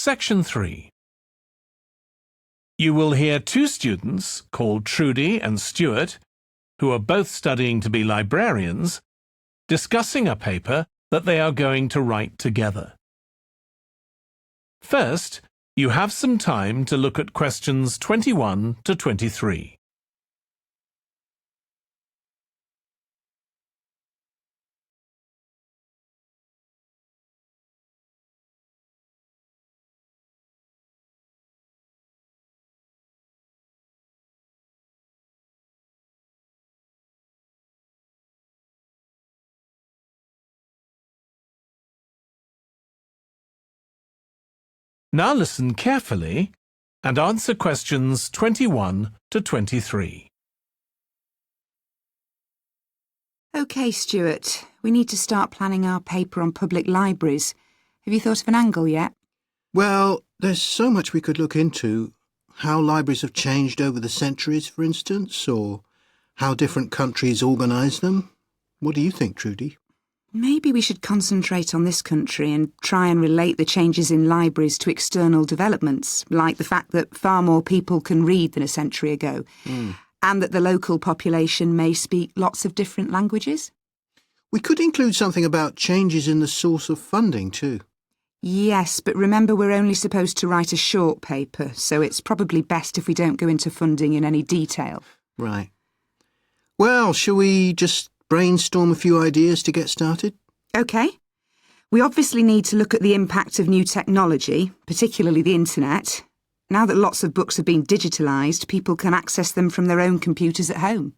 Section 3. You will hear two students called Trudy and Stuart, who are both studying to be librarians, discussing a paper that they are going to write together. First, you have some time to look at questions 21 to 23. Now listen carefully and answer questions 21 to 23. OK, Stuart, we need to start planning our paper on public libraries. Have you thought of an angle yet? Well, there's so much we could look into. How libraries have changed over the centuries, for instance, or how different countries organise them. What do you think, Trudy? Maybe we should concentrate on this country and try and relate the changes in libraries to external developments, like the fact that far more people can read than a century ago, and that the local population may speak lots of different languages. We could include something about changes in the source of funding too. Yes, but remember we're only supposed to write a short paper, so it's probably best if we don't go into funding in any detail. Right. Well, shall we just brainstorm a few ideas to get started? OK. We obviously need to look at the impact of new technology, particularly the internet. Now that lots of books have been digitalised, people can access them from their own computers at home.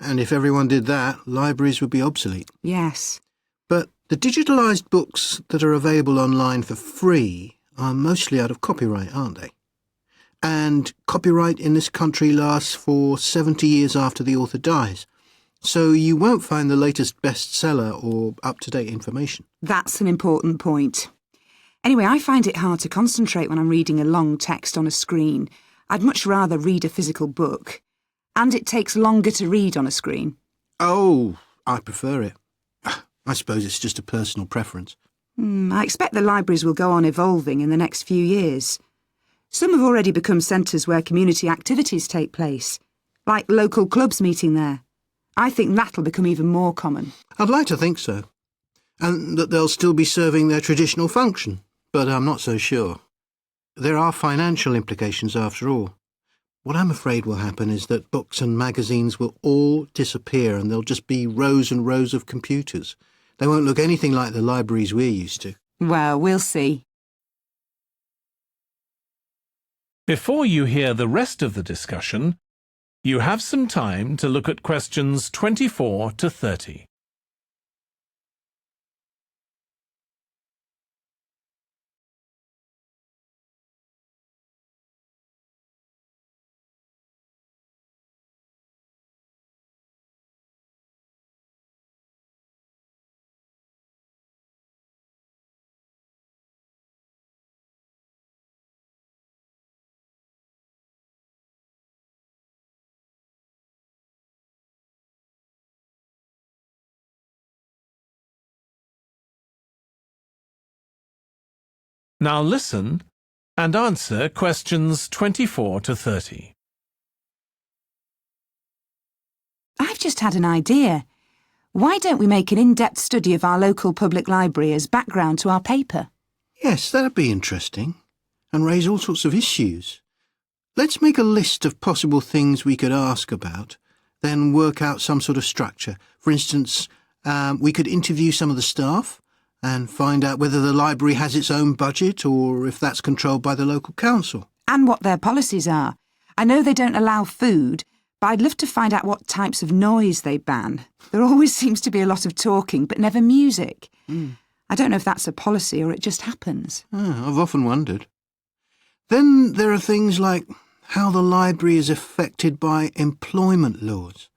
And if everyone did that, libraries would be obsolete. Yes. But the digitalised books that are available online for free are mostly out of copyright, aren't they? And copyright in this country lasts for 70 years after the author dies. So you won't find the latest bestseller or up-to-date information. That's an important point. Anyway, I find it hard to concentrate when I'm reading a long text on a screen. I'd much rather read a physical book. And it takes longer to read on a screen. Oh, I prefer it. I suppose it's just a personal preference. I expect the libraries will go on evolving in the next few years. Some have already become centres where community activities take place, like local clubs meeting there. I think that'll become even more common. I'd like to think so. And that they'll still be serving their traditional function, but I'm not so sure. There are financial implications after all. What I'm afraid will happen is that books and magazines will all disappear and there'll just be rows and rows of computers. They won't look anything like the libraries we're used to. Well, we'll see. Before you hear the rest of the discussion, you have some time to look at questions 24 to 30. Now listen and answer questions 24 to 30. I've just had an idea. Why don't we make an in-depth study of our local public library as background to our paper? Yes, that'd be interesting. And raise all sorts of issues. Let's make a list of possible things we could ask about, then work out some sort of structure. For instance, we could interview some of the staff and find out whether the library has its own budget or if that's controlled by the local council. And what their policies are. I know they don't allow food, but I'd love to find out what types of noise they ban. There always seems to be a lot of talking, but never music. I don't know if that's a policy or it just happens. I've often wondered. Then there are things like how the library is affected by employment laws.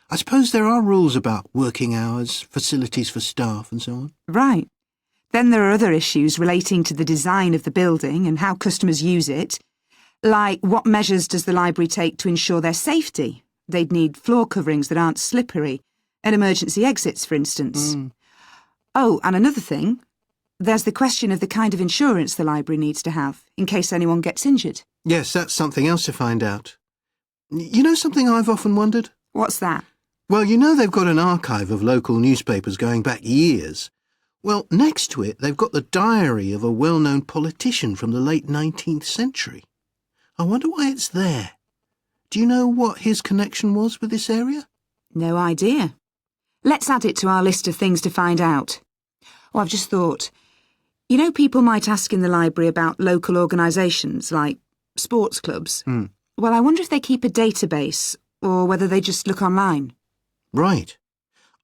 I suppose there are rules about working hours, facilities for staff and so on. Right. Then there are other issues relating to the design of the building and how customers use it. Like, what measures does the library take to ensure their safety? They'd need floor coverings that aren't slippery, and emergency exits, for instance. Oh, and another thing, there's the question of the kind of insurance the library needs to have, in case anyone gets injured. Yes, that's something else to find out. You know something I've often wondered? What's that? Well, you know they've got an archive of local newspapers going back years. Well, next to it, they've got the diary of a well-known politician from the late 19th century. I wonder why it's there. Do you know what his connection was with this area? No idea. Let's add it to our list of things to find out. Oh, I've just thought. You know, people might ask in the library about local organisations, like sports clubs. Well, I wonder if they keep a database, or whether they just look online. Right.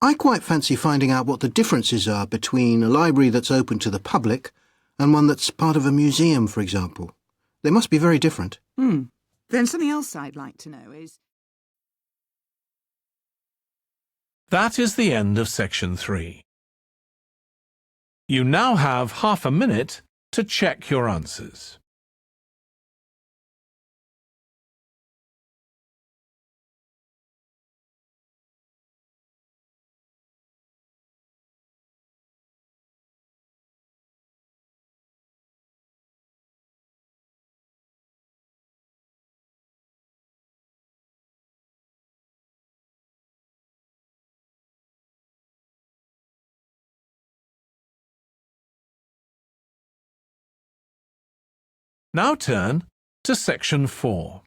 I quite fancy finding out what the differences are between a library that's open to the public and one that's part of a museum, for example. They must be very different. Then something else I'd like to know is... That is the end of section 3. You now have half a minute to check your answers. Now turn to section 4.